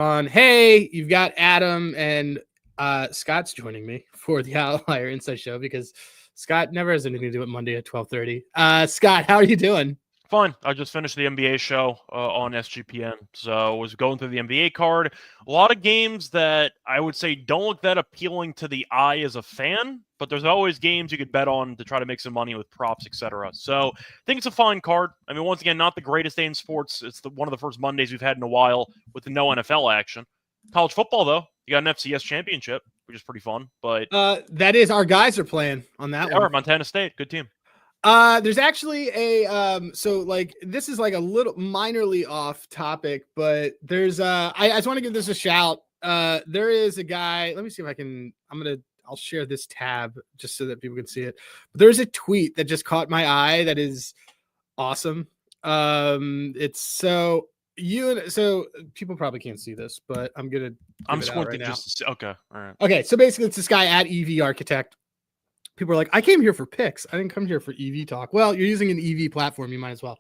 Hey, you've got Adam and Scott's joining me for the Outlier Insight Show because Scott never has anything to do with Monday at 12:30. Scott, how are you doing? Fine. I just finished the NBA show on SGPN, so was going through the NBA card. A lot of games that I would say don't look that appealing to the eye as a fan, but there's always games you could bet on to try to make some money with props, etc. So I think it's a fine card. I mean, once again, not the greatest day in sports. It's one of the first Mondays we've had in a while with no NFL action. College football, though, you got an FCS championship, which is pretty fun. But that is our guys are playing on that one. Montana State, good team. There's actually a so like this is like a little minorly off topic, but there's I just want to give this a shout. There is a guy, let me see if I'll share this tab just so that people can see it. But there's a tweet that just caught my eye that is awesome. It's so people probably can't see this, but I'm squinting just to see. Okay, all right. Okay, so basically it's this guy at EV Architect. People are like, I came here for picks. I didn't come here for EV talk. Well, you're using an EV platform. You might as well.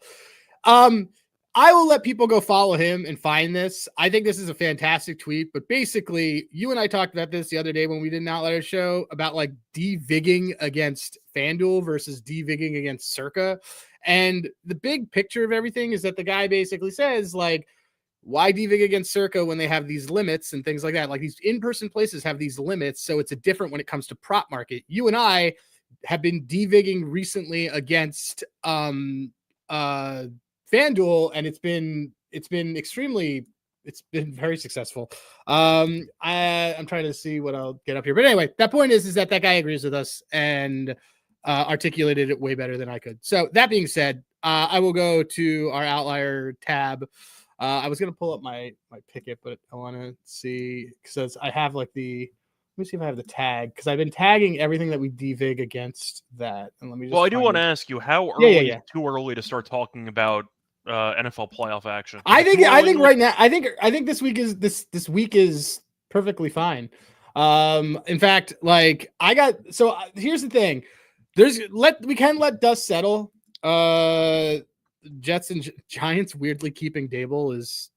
I will let people go follow him and find this. I think this is a fantastic tweet, but basically you and I talked about this the other day when we did an Outlier show about like devigging against FanDuel versus devigging against Circa. And the big picture of everything is that the guy basically says like, why devig against Circa when they have these limits and things like that? Like these in-person places have these limits, so it's a different when it comes to prop market. You and I have been devigging recently against FanDuel, and it's been very successful. I'm trying to see what I'll get up here, but anyway, that point is that guy agrees with us and articulated it way better than I could. So that being said, I will go to our Outlier tab. I was going to pull up my picket, but I want to see because I have like let me see if I have the tag because I've been tagging everything that we devig against that. And let me just. Well, I do want to ask you how early is too early to start talking about NFL playoff action? I think right now I think this week is perfectly fine. In fact, like here's the thing. We can let dust settle. Jets and Giants weirdly keeping Dable is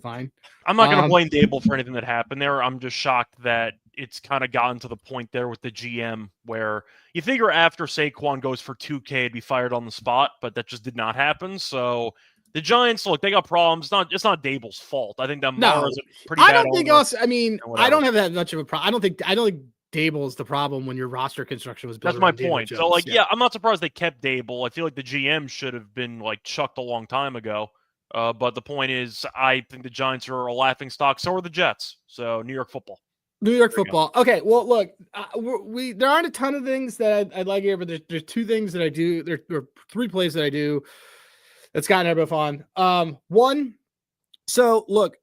fine. I'm not going to blame Dable for anything that happened there. I'm just shocked that it's kind of gotten to the point there with the GM where you figure after Saquon goes for 2K, it'd be fired on the spot, but that just did not happen. So the Giants, look, they got problems. It's not Dable's fault. I think that Mara's a pretty bad I don't think else. I mean, I don't have that much of a problem. I don't think Dable is the problem when your roster construction was built. That's my point. So, I'm not surprised they kept Dable. I feel like the GM should have been chucked a long time ago. But the point is, I think the Giants are a laughing stock. So are the Jets. So New York football. Okay. Well, look, there aren't a ton of things that I'd like here, but there's two things that I do. There are three plays that I do that's gotten everybody on. One. So look,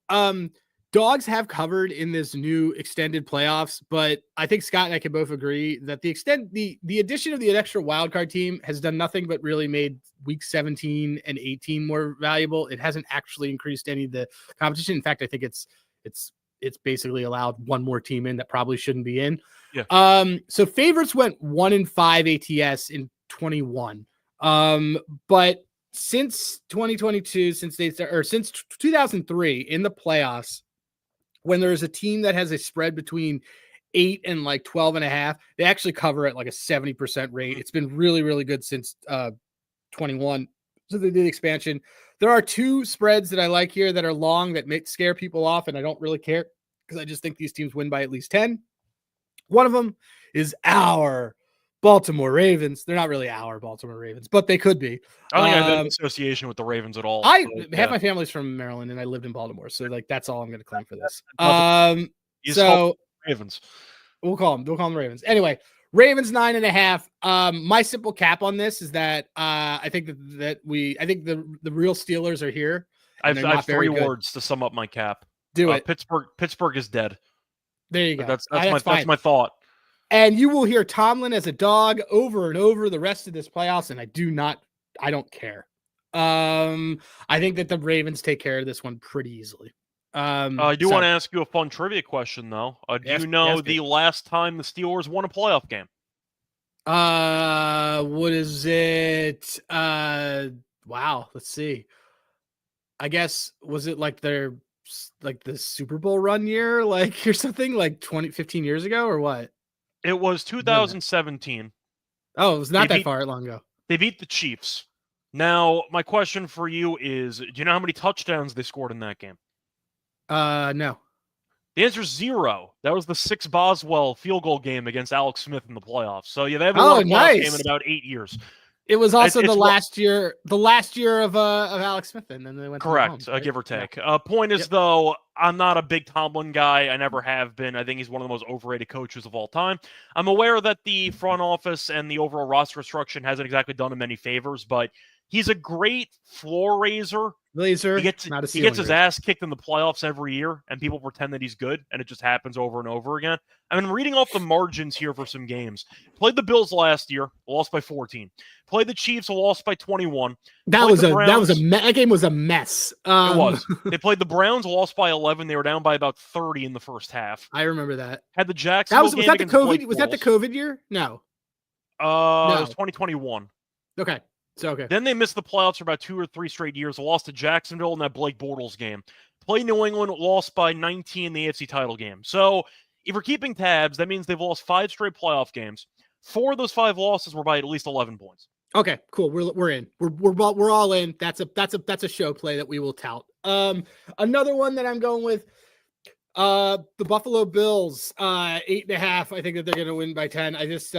dogs have covered in this new extended playoffs, but I think Scott and I can both agree that the addition of the extra wildcard team has done nothing but really made week 17 and 18 more valuable. It hasn't actually increased any of the competition. In fact, I think it's basically allowed one more team in that probably shouldn't be in. Yeah. So favorites went 1-5 ATS in 21. But since 2022, since 2003 in the playoffs, when there's a team that has a spread between 8 and 12.5, they actually cover at a 70% rate. It's been really, really good since 21. So they did expansion. There are two spreads that I like here that are long that may scare people off, and I don't really care because I just think these teams win by at least 10. One of them is our Baltimore Ravens. They're not really our Baltimore Ravens, but they could be. I don't think I have any association with the Ravens at all. Half my family's from Maryland, and I lived in Baltimore, so that's all I'm going to claim for this. So Ravens, we'll call them Ravens. Anyway, Ravens 9.5. My simple cap on this is that I think that the real Steelers are here. I have three words to sum up my cap. Do it. Pittsburgh is dead. There you go. That's my thought. And you will hear Tomlin as a dog over and over the rest of this playoffs, and I don't care. I think that the Ravens take care of this one pretty easily. I do want to ask you a fun trivia question, though. Do you know the last time the Steelers won a playoff game? What is it? Wow, let's see. I guess, was it their like the Super Bowl run year, like or something like 15 years ago or what? It was 2017. Oh, it was They not that beat far long ago. they beat the Chiefs. Now, my question for you is, do you know how many touchdowns they scored in that game? No. The answer is 0. That was the 6 Boswell field goal game against Alex Smith in the playoffs. So yeah, they haven't won a playoff game in about 8 years. It was also It's the last year of Alex Smith, and then they went correct, to right? give or take. Point is though, I'm not a big Tomlin guy. I never have been. I think he's one of the most overrated coaches of all time. I'm aware that the front office and the overall roster construction hasn't exactly done him any favors, but he's a great floor raiser. Laser, he gets his ass kicked in the playoffs every year, and people pretend that he's good, and it just happens over and over again. I'm reading off the margins here for some games. Played the Bills last year, lost by 14. Played the Chiefs, lost by 21. That game was a mess. It was. They played the Browns, lost by 11. They were down by about 30 in the first half. I remember that. Had the Jacksonville was that the COVID? Was that the COVID year? No. No. It was 2021. Okay. Okay. Then they missed the playoffs for about 2 or 3 straight years. Lost to Jacksonville in that Blake Bortles game. Played New England, lost by 19 in the AFC title game. So if we're keeping tabs, that means they've lost 5 straight playoff games. 4 of those 5 losses were by at least 11 points. Okay, cool. We're in. We're all in. That's a show play that we will tout. Another one that I'm going with, the Buffalo Bills, 8.5. I think that they're going to win by 10. I just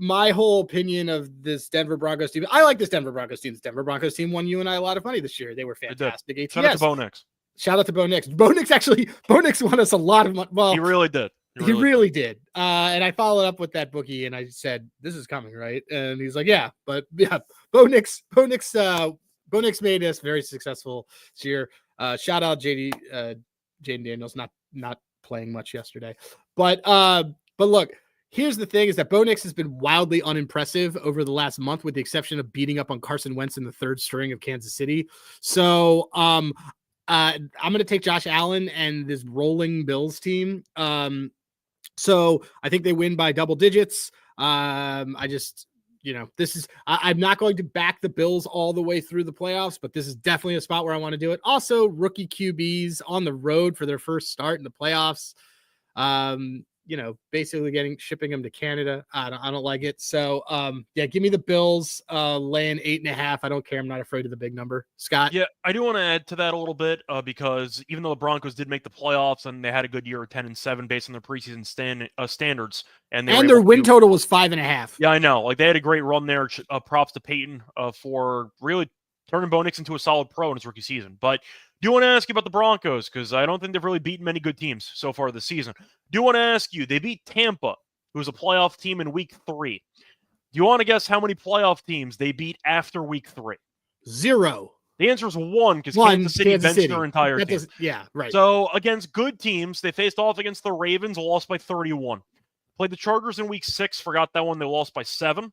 my whole opinion of this Denver Broncos team. I like this Denver Broncos team. This Denver Broncos team won you and I a lot of money this year. They were fantastic. Shout out to Bo Nix. Shout out to Bo Nix. Bo Nix won us a lot of money. Well, he really did. He really did. And I followed up with that bookie and I said, this is coming, right? And he's like, yeah, but yeah, Bo Nix made us very successful this year. Shout out Jaden Daniels, not playing much yesterday. But look, here's the thing is that Bo Nix has been wildly unimpressive over the last month, with the exception of beating up on Carson Wentz in the third string of Kansas City. So I'm going to take Josh Allen and this rolling Bills team. So I think they win by double digits. I'm not going to back the Bills all the way through the playoffs, but this is definitely a spot where I want to do it. Also, rookie QBs on the road for their first start in the playoffs. Basically shipping them to Canada. I don't like it. So, give me the Bills laying 8.5. I don't care. I'm not afraid of the big number. Scott? Yeah, I do want to add to that a little bit because even though the Broncos did make the playoffs and they had a good year of 10-7 based on their preseason standards, and their win total was 5.5. Yeah, I know. Like they had a great run there. Props to Peyton for really turning Bo Nix into a solid pro in his rookie season. But do want to ask you about the Broncos because I don't think they've really beaten many good teams so far this season. Do want to ask you, they beat Tampa, who was a playoff team in week 3. Do you want to guess how many playoff teams they beat after week 3? 0. The answer is 1 because Kansas City benched their entire team. Yeah, right. So against good teams, they faced off against the Ravens, lost by 31. Played the Chargers in week 6, forgot that one, they lost by 7.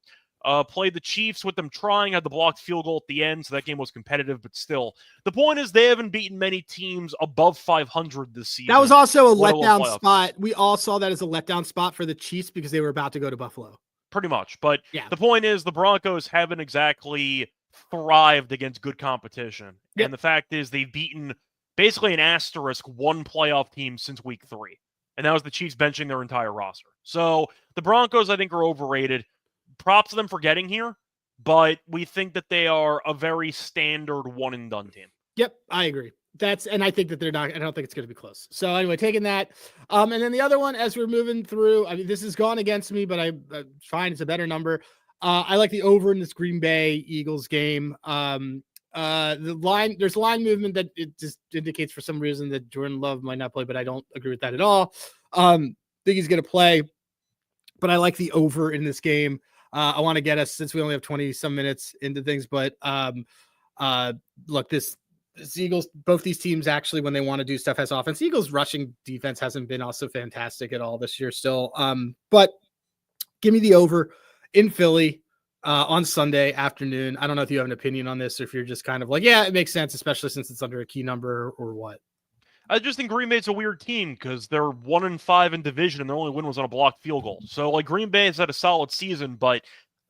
Played the Chiefs with them trying, had the blocked field goal at the end, so that game was competitive, but still. The point is they haven't beaten many teams above 500 this season. That was also a letdown spot. We all saw that as a letdown spot for the Chiefs because they were about to go to Buffalo. Pretty much, but the point is the Broncos haven't exactly thrived against good competition. Yep. And the fact is they've beaten basically an asterisk 1 playoff team since week 3. And that was the Chiefs benching their entire roster. So the Broncos, I think, are overrated. Props to them for getting here, but we think that they are a very standard one-and-done team. Yep, I agree. And I think that they're not. I don't think it's going to be close. So anyway, taking that, and then the other one as we're moving through. I mean, this has gone against me, but I find it's a better number. I like the over in this Green Bay Eagles game. The line, there's line movement that it just indicates for some reason that Jordan Love might not play, but I don't agree with that at all. Think he's going to play, but I like the over in this game. I want to get us, since we only have 20 some minutes into things, but look, this Eagles, both these teams actually, when they want to do stuff, has offense. Eagles rushing defense hasn't been also fantastic at all this year still. But give me the over in Philly on Sunday afternoon. I don't know if you have an opinion on this or if you're just kind of like, yeah, it makes sense, especially since it's under a key number or what. I just think Green Bay's a weird team because they're 1-5 in division and their only win was on a blocked field goal. So like Green Bay has had a solid season, but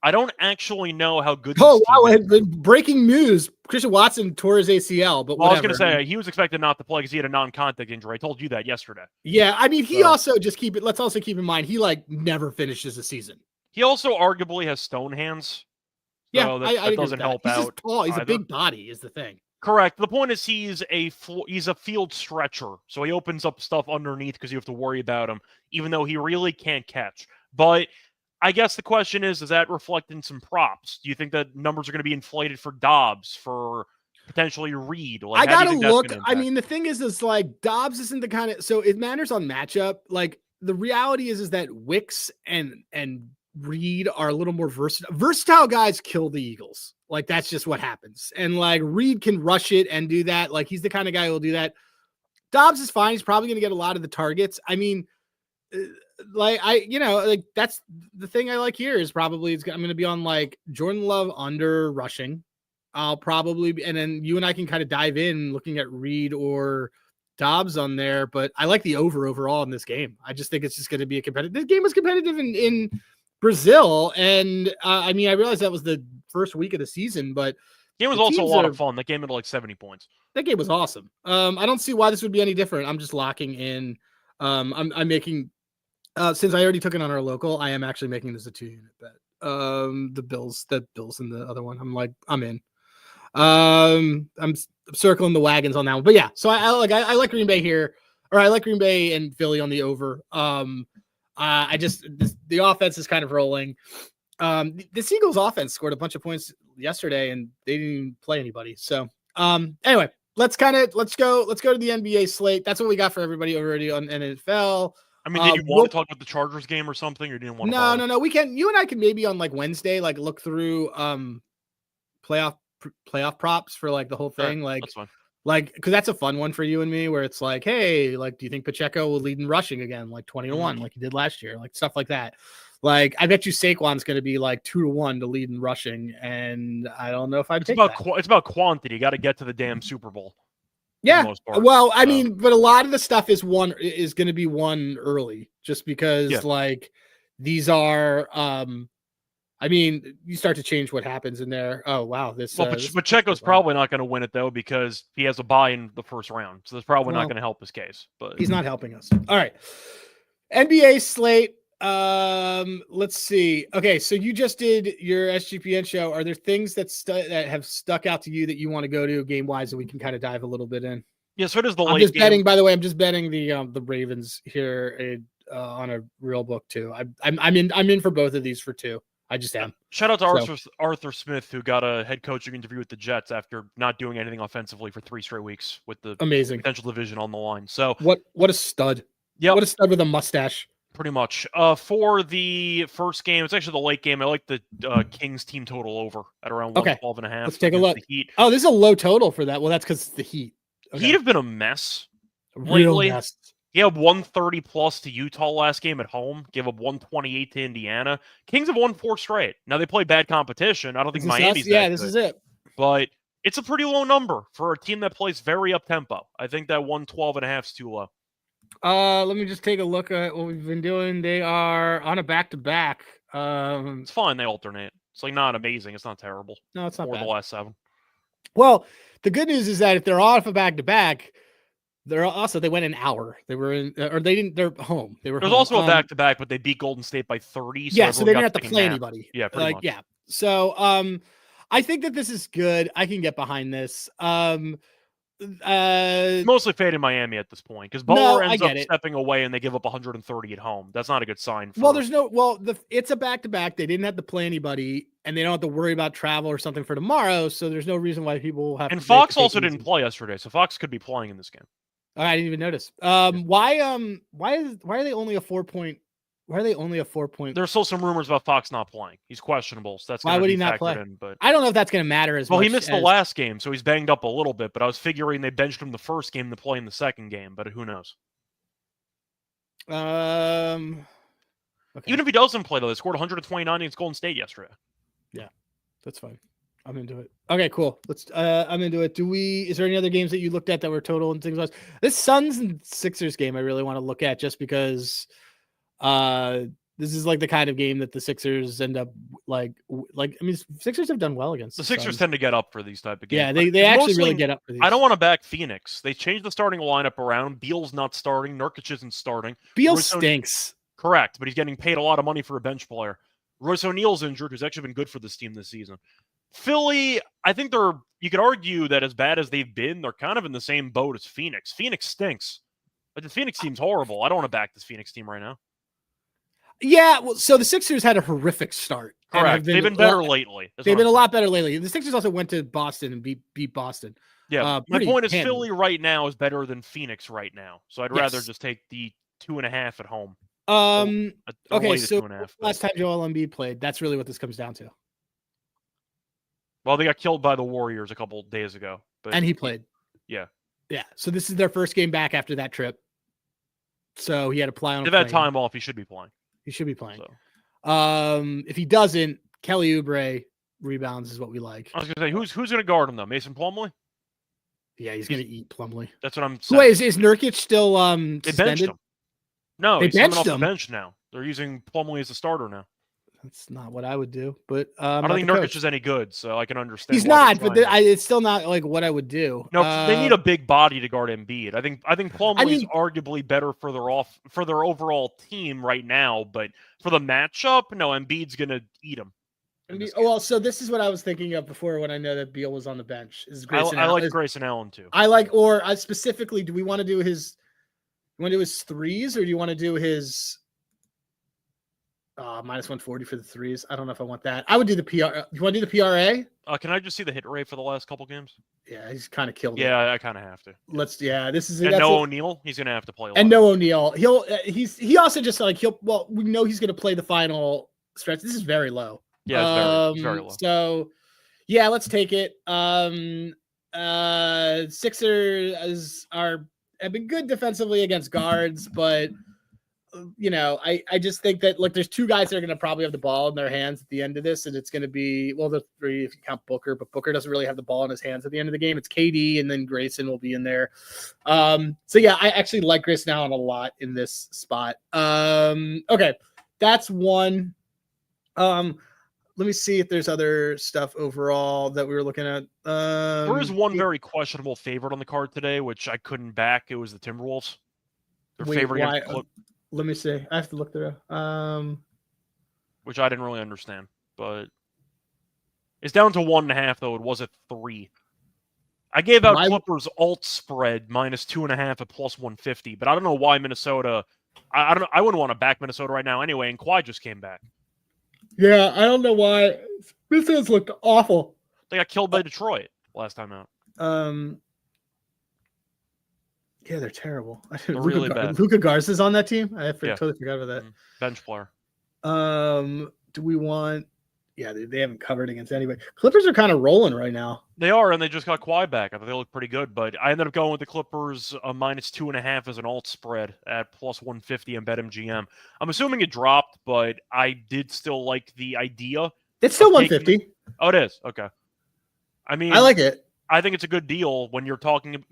I don't actually know how good. Oh wow! Breaking news: Christian Watson tore his ACL. But well, I was whatever. going to say he was expected not to play because he had a non-contact injury. I told you that yesterday. Yeah, I mean, he also just keep it. Let's also keep in mind he like never finishes a season. He also arguably has stone hands. Yeah, so that doesn't help he's out. He's just tall. He's either. a big body. Is the thing. Correct. The point is he's a field stretcher, so he opens up stuff underneath because you have to worry about him, even though he really can't catch. But I guess the question is, does that reflect in some props? Do you think that numbers are going to be inflated for Dobbs, for potentially Reed? Like, I gotta look. I mean, the thing is like Dobbs isn't the kind of, so it matters on matchup. Like the reality is that Wicks and Reed are a little more versatile. Versatile guys kill the Eagles. Like that's just what happens. And like Reed can rush it and do that. Like he's the kind of guy who will do that. Dobbs is fine. He's probably going to get a lot of the targets. I mean, like that's the thing I like here is probably I'm going to be on like Jordan Love under rushing. I'll probably be, and then you and I can kind of dive in looking at Reed or Dobbs on there. But I like the overall in this game. I just think it's just going to be a competitive. This game was competitive in Brazil, and I mean, I realized that was the first week of the season, but the game was also a lot of fun. That game had like 70 points. That game was awesome. I don't see why this would be any different. I'm just locking in. I'm making since I already took it on our local, I am actually making this a 2-unit bet. The Bills and the other one. I'm in. I'm circling the wagons on that one, but yeah. So I like Green Bay here, or I like Green Bay and Philly on the over. The offense is kind of rolling. The Eagles offense scored a bunch of points yesterday and they didn't even play anybody. So, anyway, let's go to the NBA slate. That's what we got for everybody already on NFL. I mean, did you want to talk about the Chargers game or something, or didn't want to? No. We can, you and I can maybe on like Wednesday, like look through, playoff props for like the whole thing. Right, like, that's fine. Like, because that's a fun one for you and me, where it's like, hey, like, do you think Pacheco will lead in rushing again, like 20-1, like he did last year, like stuff like that. Like, I bet you Saquon's going to be like 2-1 to lead in rushing, and I don't know if I'd take that. It's about quantity. You got to get to the damn Super Bowl. Yeah. Well, I mean, but a lot of the stuff is going to be won early, just because like these are. I mean, you start to change what happens in there. Oh, wow. Pacheco's probably not going to win it, though, because he has a bye in the first round. So that's probably not going to help his case. But he's not helping us. All right. NBA slate. Let's see. Okay, so you just did your SGPN show. Are there things that have stuck out to you that you want to go to game-wise that we can kind of dive a little bit in? Yeah, so it is the late game. Betting, by the way, I'm just betting the Ravens here on a real book, too. I'm in for both of these for 2. I just am. Shout out to Arthur Smith, who got a head coaching interview with the Jets after not doing anything offensively for 3 straight weeks with the potential division on the line. So what a stud! Yeah, what a stud with a mustache. Pretty much. For the first game, it's actually the late game. I like the Kings team total over at around 112.5. Let's take a look. Oh, this is a low total for that. Well, that's because it's the Heat. Heat have been a mess. Real mess. He had 130 plus to Utah last game at home. Gave up 128 to Indiana. Kings have won 4 straight. Now they play bad competition. I don't think Miami's that this good, is it. But it's a pretty low number for a team that plays very up tempo. I think that 112.5 is too low. Let me just take a look at what we've been doing. They are on a back-to-back. It's fine. They alternate. It's like not amazing. It's not terrible. No, it's not bad. The last 7. Well, the good news is that if they're off a back-to-back, they went an hour. They were in, or they didn't. They're home. They were. There's also a back-to-back, but they beat Golden State by 30. So so they didn't have to play anybody. Yeah, pretty much. Yeah. So, I think that this is good. I can get behind this. Mostly fading Miami at this point because Butler ends up stepping away and they give up 130 at home. That's not a good sign. It's a back-to-back. They didn't have to play anybody, and they don't have to worry about travel or something for tomorrow. So there's no reason why people have. And Fox also didn't play yesterday, so Fox could be playing in this game. Oh, I didn't even notice. Why are they only a 4-point? Why are they only a 4-point? There's still some rumors about Fox not playing. He's questionable, so that's why would he not play? But I don't know if that's going to matter as much. Well, he missed the last game, so he's banged up a little bit. But I was figuring they benched him the first game to play in the second game. But who knows? Okay. Even if he doesn't play, though, they scored 129 against Golden State yesterday. Yeah, that's fine. I'm into it. Okay, cool. I'm into it. Is there any other games that you looked at that were total and things like this? Suns and Sixers game I really want to look at just because This is like the kind of game that the Sixers end up like. I mean, Sixers have done well against the Sixers. Suns. Tend to get up for these type of games. Yeah, they actually really get up for these. I don't want to back Phoenix. They changed the starting lineup around. Beal's not starting. Nurkic isn't starting. Beal stinks. Correct, but he's getting paid a lot of money for a bench player. Royce O'Neal's injured, who's actually been good for this team this season. Philly, I think you could argue that as bad as they've been, they're kind of in the same boat as Phoenix. Phoenix stinks. But the Phoenix team's horrible. I don't want to back this Phoenix team right now. Yeah, well, so the Sixers had a horrific start. Correct. They've been better lately. They've been a lot better lately. The Sixers also went to Boston and beat Boston. Yeah, my point is Philly right now is better than Phoenix right now. So I'd rather just take the 2.5 at home. Okay, so last time Joel Embiid played, that's really what this comes down to. Well, they got killed by the Warriors a couple days ago. And he played. Yeah. Yeah, so this is their first game back after that trip. So he had to play on. They've had time off. He should be playing. He should be playing. So. If he doesn't, Kelly Oubre rebounds is what we like. I was going to say, who's going to guard him, though? Mason Plumlee? Yeah, he's going to eat Plumlee. That's what I'm saying. Wait, is Nurkic still suspended? They benched him. No, he's coming off the bench now. They're using Plumlee as a starter now. That's not what I would do, but I don't think Nurkic is any good, so I can understand. He's not, but it's still not like what I would do. No, they need a big body to guard Embiid. I think Plumlee's arguably better for their overall team right now, but for the matchup, no, Embiid's gonna eat him. Well, so this is what I was thinking of before when I know that Beal was on the bench. I like Grayson Allen too. Specifically, do we want to do his? You want to do his threes, or do you want to do his? Minus 140 for the threes. I don't know if I want that. I would do the PR. You want to do the PRA? Can I just see the hit rate for the last couple games? Yeah, he's kind of killed it. Yeah, I kind of have to. This is and no O'Neal. He's gonna have to play. And no O'Neal. He also just we know he's gonna play the final stretch. This is very low. Yeah, it's very low. So, yeah, let's take it. Sixers have been good defensively against guards, but. I just think that there's two guys that are going to probably have the ball in their hands at the end of this, and it's going to be the three if you count Booker, but Booker doesn't really have the ball in his hands at the end of the game. It's KD, and then Grayson will be in there. So yeah, I actually like Grayson Allen a lot in this spot. Okay, that's one. Let me see if there's other stuff overall that we were looking at. There is one very questionable favorite on the card today, which I couldn't back. It was the Timberwolves. Their favorite against Let me see. I have to look through. Which I didn't really understand, but it's down to 1.5 though. It was at 3. I gave out Clippers alt spread minus 2.5 at plus 150, but I don't know why Minnesota. I don't know. I wouldn't want to back Minnesota right now anyway. And Kawhi just came back. Yeah, I don't know why. Minnesota's looked awful. They got killed by Detroit last time out. Yeah, they're terrible. They're really bad. Luka Garza's on that team. I totally forgot about that. Bench player. Do we want? Yeah, they haven't covered against anybody. Clippers are kind of rolling right now. They are, and they just got Kawhi back. I thought they looked pretty good, but I ended up going with the Clippers minus 2.5 as an alt spread at plus 150 and BetMGM. I'm assuming it dropped, but I did still like the idea. It's still 150. Oh, it is. Okay. I mean, I like it. I think it's a good deal when you're talking.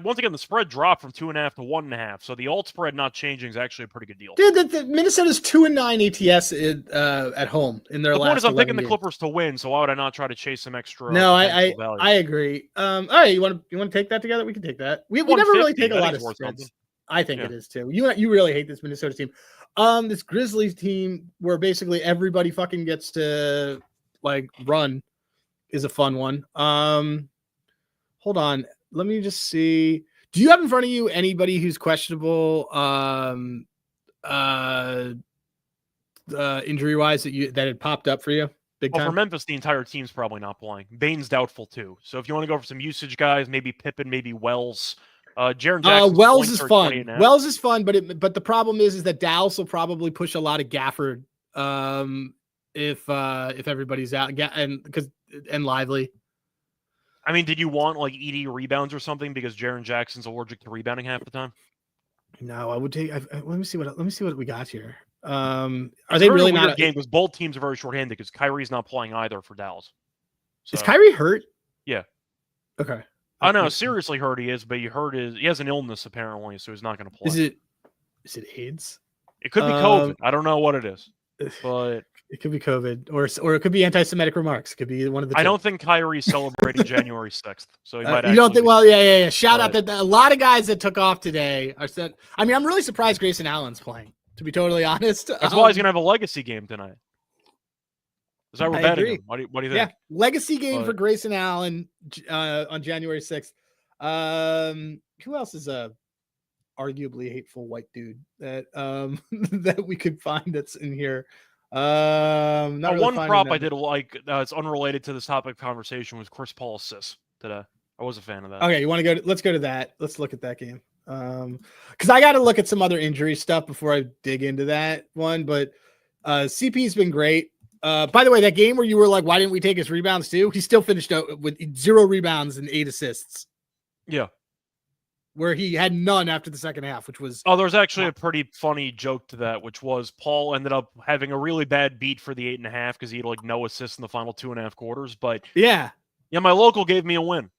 Once again, the spread dropped from 2.5 to 1.5, so the alt spread not changing is actually a pretty good deal. Dude, Minnesota's 2-9 ATS at home in their last. The point is, I'm picking games. the Clippers to win, so why would I not try to chase some extra? No, I agree. All right, you want to take that together? We can take that. We never really take a lot of spreads. I think it is too. You really hate this Minnesota team. This Grizzlies team where basically everybody fucking gets to run is a fun one. Hold on. Let me just see. Do you have in front of you anybody who's questionable injury-wise that had popped up for you? Big time? For Memphis, the entire team's probably not playing. Bane's doubtful too. So if you want to go for some usage guys, maybe Pippen, maybe Wells. Jaren Jackson. Wells is fun. Wells is fun, but the problem is that Dallas will probably push a lot of Gafford if everybody's out and Lively. I mean, did you want ED rebounds or something because Jaren Jackson's allergic to rebounding half the time? No, I would take. Let me see what we got here. Are they really not a game? Because both teams are very short-handed because Kyrie's not playing either for Dallas. So. Is Kyrie hurt? Yeah. Okay. I know, seriously hurt he is, but he has an illness apparently, so he's not going to play. Is it AIDS? It could be COVID. I don't know what it is, but it could be COVID, or it could be anti-Semitic remarks. It could be one of the two. I don't think Kyrie's celebrating January 6th, so he might. You don't think? Well, yeah. Shout out but, that a lot of guys that took off today are said. I mean, I'm really surprised Grayson Allen's playing. To be totally honest, that's why he's gonna have a legacy game tonight. Is that we're betting him? What do you think? Yeah, legacy game for Grayson Allen on January 6th. Who else is a arguably hateful white dude that that we could find that's in here? Not really one prop I did like it's unrelated to this topic of conversation was Chris Paul assists today. I was a fan of that. Okay, you want to go? Let's go to that. Let's look at that game. Because I got to look at some other injury stuff before I dig into that one. But CP's been great. By the way, that game where you were like, why didn't we take his rebounds too? He still finished out with 0 rebounds and 8 assists. Yeah. Where he had none after the second half, which was... Oh, there's actually a pretty funny joke to that, which was Paul ended up having a really bad beat for the 8.5 because he had like no assists in the final 2.5 quarters. But yeah, my local gave me a win.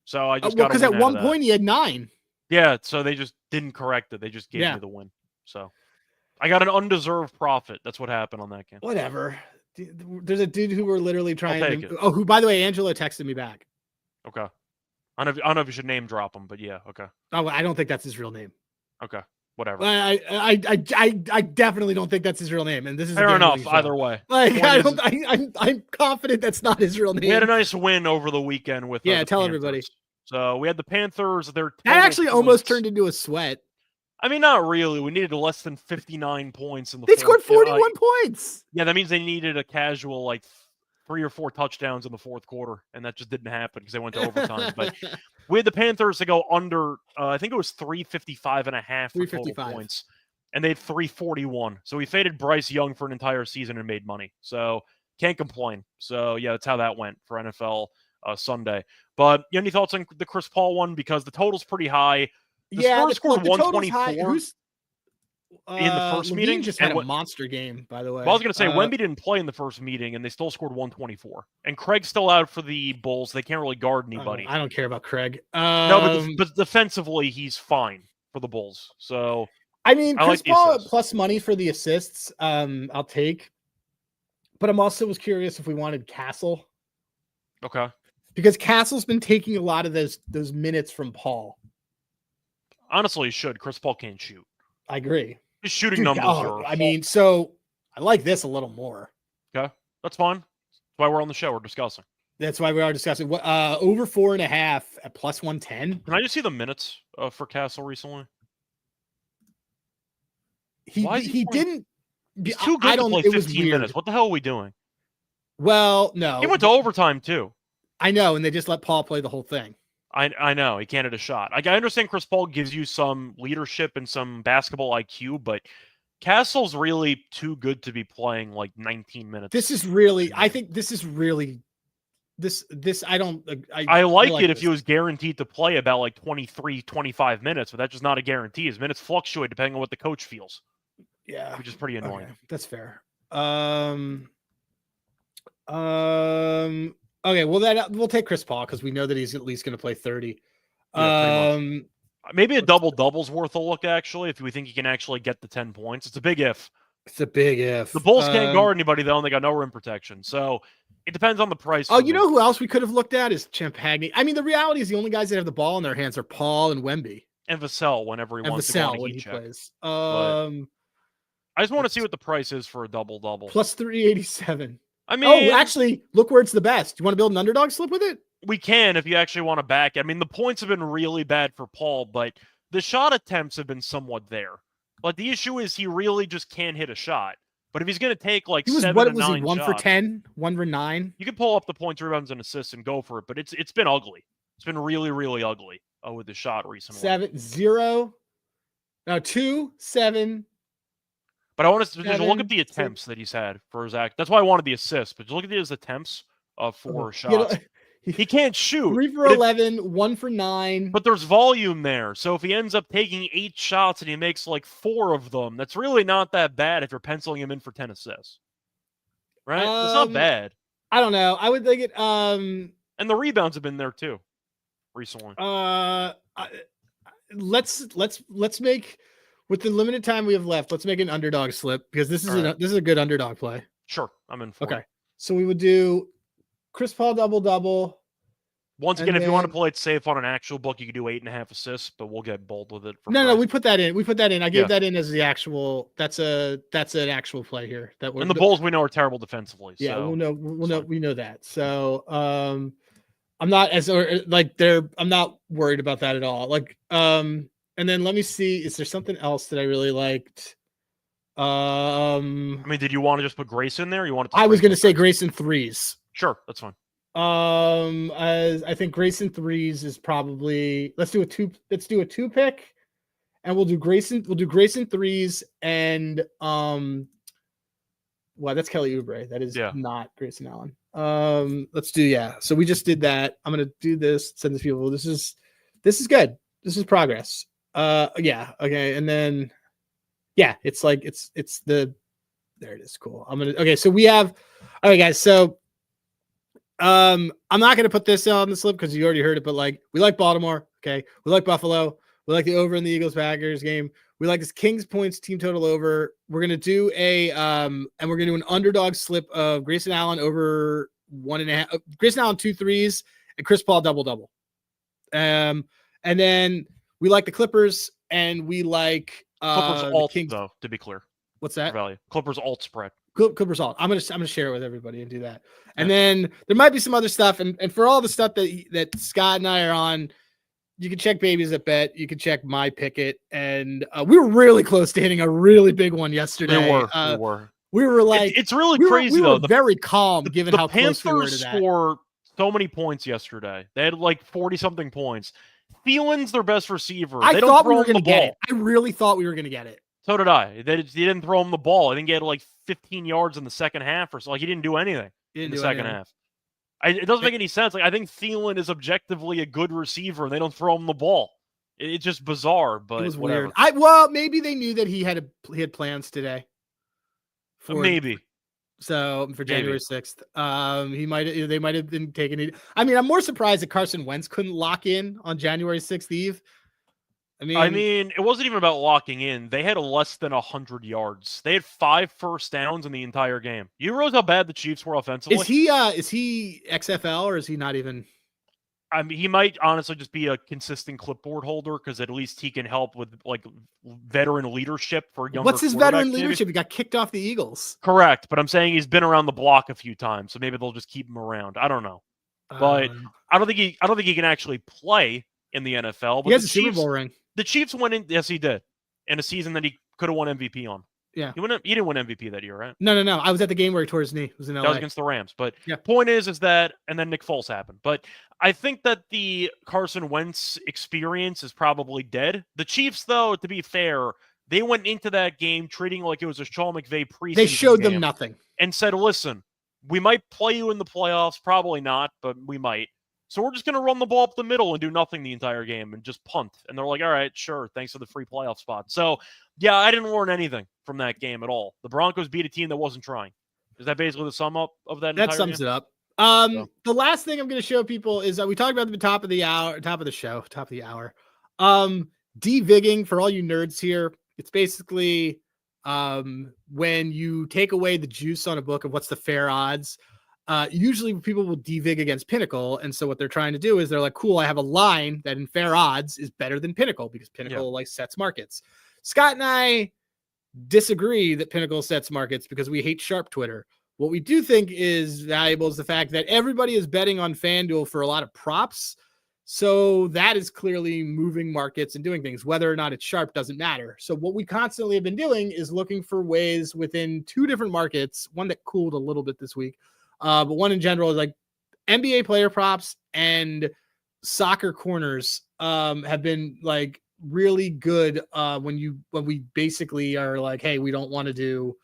So I just got because at one point he had 9. Yeah, so they just didn't correct it. They just gave me the win. So I got an undeserved profit. That's what happened on that game. Whatever. There's a dude who were literally trying to... Oh, who, by the way, Angelo texted me back. Okay. I don't know if you should name drop him, but yeah, okay. Oh, I don't think that's his real name. Okay, whatever. I definitely don't think that's his real name, and this is fair enough. Either way, like I'm confident that's not his real name. We had a nice win over the weekend with tell Panthers. Everybody. So we had the Panthers. That actually almost turned into a sweat. I mean, not really. We needed less than 59 points in the. They scored 41 points. Yeah, that means they needed a casual like 3 or 4 touchdowns in the fourth quarter, and that just didn't happen because they went to overtime. But we had the Panthers to go under. I think it was 355.5 for total points, and they had 341. So we faded Bryce Young for an entire season and made money. So can't complain. So yeah, that's how that went for NFL Sunday. But you have any thoughts on the Chris Paul one because the total's pretty high? The Spurs scored 124 in the first meeting. Just had a monster game, by the way. Well, I was going to say, Wemby didn't play in the first meeting, and they still scored 124. And Craig's still out for the Bulls. They can't really guard anybody. I don't care about Craig. No, but defensively, he's fine for the Bulls. So I mean, Chris Paul plus money for the assists, I'll take. But I'm also was curious if we wanted Castle. Okay. Because Castle's been taking a lot of those minutes from Paul. Honestly, he should. Chris Paul can't shoot. I agree. His shooting numbers are... I mean, so I like this a little more. Okay. That's fine. That's why we're on the show. We're discussing. That's why we are discussing. Over 4.5 at plus 110. Can I just see the minutes for Castle recently? He didn't... He's too good to play 15 minutes. What the hell are we doing? Well, no. He went to overtime, too. I know, and they just let Paul play the whole thing. I know. He can't hit a shot. I understand Chris Paul gives you some leadership and some basketball IQ, but Castle's really too good to be playing like 19 minutes. This is really... I think this is really... This I don't... I like it if he was guaranteed to play about like 23, 25 minutes, but that's just not a guarantee. His minutes fluctuate depending on what the coach feels. Yeah. Which is pretty annoying. Okay, that's fair. Okay, well, we'll take Chris Paul because we know that he's at least going to play 30. Yeah, maybe a double-double's worth a look, actually, if we think he can actually get the 10 points. It's a big if. It's a big if. The Bulls can't guard anybody, though, and they got no rim protection. So it depends on the price. Oh, you know who else we could have looked at is Champagne. I mean, the reality is the only guys that have the ball in their hands are Paul and Wemby. And Vassell whenever he wants to go on a heat check. Plays. I just want to see what the price is for a double-double. Plus 387. I mean... Oh, actually, look where it's the best. You want to build an underdog slip with it? We can if you actually want to back. I mean, the points have been really bad for Paul, but the shot attempts have been somewhat there. But the issue is he really just can't hit a shot. But if he's going to take like 7 to 9 shots... 1 for 10? 1 for 9? You can pull up the points, rebounds, and assists and go for it, but it's been ugly. It's been really, really ugly with the shot recently. 2, 7... But I want to just look at the attempts that he's had for his act. That's why I wanted the assist. But just look at his attempts for shots. He can't shoot. 3 for 11, 1 for 9. But there's volume there. So if he ends up taking 8 shots and he makes like 4 of them, that's really not that bad if you're penciling him in for 10 assists. Right? It's not bad. I don't know. I would think it. And the rebounds have been there too recently. Let's make... With the limited time we have left, let's make an underdog slip because this is this is a good underdog play. Sure, I'm in for Okay. it. So we would do Chris Paul double. Once again, And if you want to then- play it safe on an actual book, you could do 8.5 assists, but we'll get bold with it. No, we put that in. I gave Yeah. that in as the actual. That's an actual play here. That we're And the Bulls we know are terrible defensively. Yeah, so we know that. So I'm not as or like they're I'm not worried about that at all. Like and then let me see. Is there something else that I really liked? I mean, did you want to just put Grace in there? Or you wanted to I was going to say Grayson threes. Sure, that's fine. As I think Grayson threes is probably let's do a two pick, and we'll do Grayson threes and well, that's Kelly Oubre. That is not Grayson Allen. Let's do So we just did that. I'm gonna do this. Send this people. This is good. This is progress. Yeah. Okay. And then it's like it's the there it is. Cool. So we have all right, guys. So I'm not gonna put this on the slip because you already heard it, but like we like Baltimore. Okay, we like Buffalo. We like the over in the Eagles-Packers game. We like this Kings points team total over. We're gonna do and we're gonna do an underdog slip of Grayson Allen over 1.5. Grayson Allen 2 threes and Chris Paul double. And then we like the Clippers and we like Clippers alt Kings. though, to be clear. What's that? Value. Clippers alt spread. Clippers alt. I'm gonna share it with everybody and do that. And then there might be some other stuff. And for all the stuff that Scott and I are on. You can check Babies at Bet. You can check My Picket, and we were really close to hitting a really big one yesterday. We were like, it's really We crazy though. were very calm given how close we were to that. The Panthers scored so many points yesterday. They had like 40-something points. Thielen's their best receiver. I thought we were going to get it. I really thought we were going to get it. So did I. They didn't throw him the ball. I think he had like 15 yards in the second half or so. Like he didn't do anything in the second half. It doesn't make any sense. Like I think Thielen is objectively a good receiver, and they don't throw him the ball. It's just bizarre, but it was whatever. Weird. Maybe they knew that he had plans today. Maybe. So for January 6th, they might have been taking it. I mean, I'm more surprised that Carson Wentz couldn't lock in on January 6th Eve. I mean, it wasn't even about locking in. They had less than 100 yards. They had 5 first downs in the entire game. You realize how bad the Chiefs were offensively? Is he XFL or is he not even? I mean, he might honestly just be a consistent clipboard holder because at least he can help with like veteran leadership for younger. What's his veteran leadership? He got kicked off the Eagles. Correct, but I'm saying he's been around the block a few times, so maybe they'll just keep him around. I don't know, but I don't think he can actually play in the NFL. But he has a Super Bowl ring. The Chiefs went in. Yes, he did. In a season that he could have won MVP on. Yeah. He didn't win MVP that year, right? No. I was at the game where he tore his knee. It was in LA. That was against the Rams. But point is that, and then Nick Foles happened. But I think that the Carson Wentz experience is probably dead. The Chiefs, though, to be fair, they went into that game treating like it was a Sean McVay preseason. They showed them nothing. And said, listen, we might play you in the playoffs. Probably not, but we might. So we're just going to run the ball up the middle and do nothing the entire game and just punt. And they're like, all right, sure. Thanks for the free playoff spot. So, yeah, I didn't learn anything from that game at all. The Broncos beat a team that wasn't trying. Is that basically the sum up of that? That sums game? It up. The last thing I'm going to show people is we talked about at the top of the hour. De-vigging for all you nerds here. It's basically when you take away the juice on a book of what's the fair odds. Usually people will de-vig against Pinnacle. And so what they're trying to do is they're like, cool, I have a line that in fair odds is better than Pinnacle because Pinnacle like sets markets. Scott and I disagree that Pinnacle sets markets because we hate sharp Twitter. What we do think is valuable is the fact that everybody is betting on FanDuel for a lot of props. So that is clearly moving markets and doing things. Whether or not it's sharp doesn't matter. So what we constantly have been doing is looking for ways within 2 different markets, one that cooled a little bit this week, but one in general is like NBA player props and soccer corners have been like really good when we basically are like, hey, we don't want to do,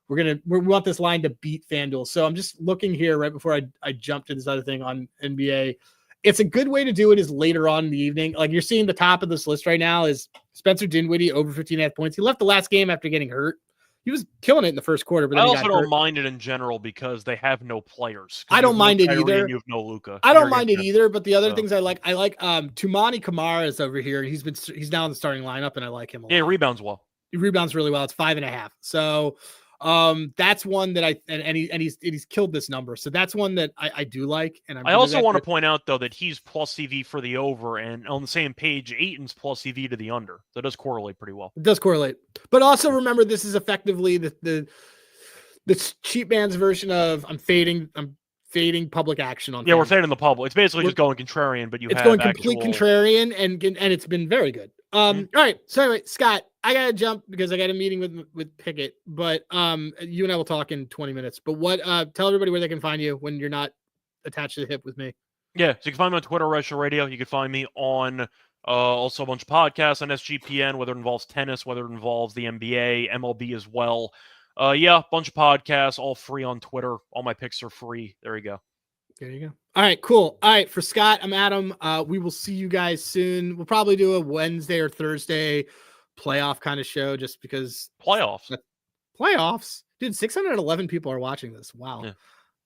we want this line to beat FanDuel. So I'm just looking here right before I jump to this other thing on NBA. It's a good way to do it is later on in the evening. Like you're seeing the top of this list right now is Spencer Dinwiddie over 15.5 points. He left the last game after getting hurt. He was killing it in the first quarter, but then I also don't mind it in general because they have no players. I don't mind it either. You have no Luka. I don't mind it either, but the other things I like Tumani Kamara is over here. He's now in the starting lineup, and I like him a lot. Yeah, he rebounds well. He rebounds really well. It's 5.5. So that's one that he's killed this number. So that's one that I do like. And I also want to point out though that he's plus CV for the over, and on the same page, Aiton's plus CV to the under. That does correlate pretty well. It does correlate. But also remember, this is effectively the cheap man's version of I'm fading public action on. Yeah, we're fading the public. It's basically just going contrarian, but it's going complete contrarian, and it's been very good. All right. So anyway, Scott, I gotta jump because I got a meeting with Pickett. But you and I will talk in 20 minutes. But tell everybody where they can find you when you're not attached to the hip with me. Yeah, so you can find me on Twitter, Retro Radio. You can find me on also a bunch of podcasts on SGPN, whether it involves tennis, whether it involves the NBA, MLB as well. Yeah, bunch of podcasts, all free on Twitter. All my picks are free. There you go. There you go. All right, cool. All right, for Scott, I'm Adam. We will see you guys soon. We'll probably do a Wednesday or Thursday playoff kind of show just because playoffs, dude. 611 people are watching this. Wow. Yeah.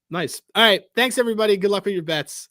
Nice. All right. Thanks everybody. Good luck with your bets.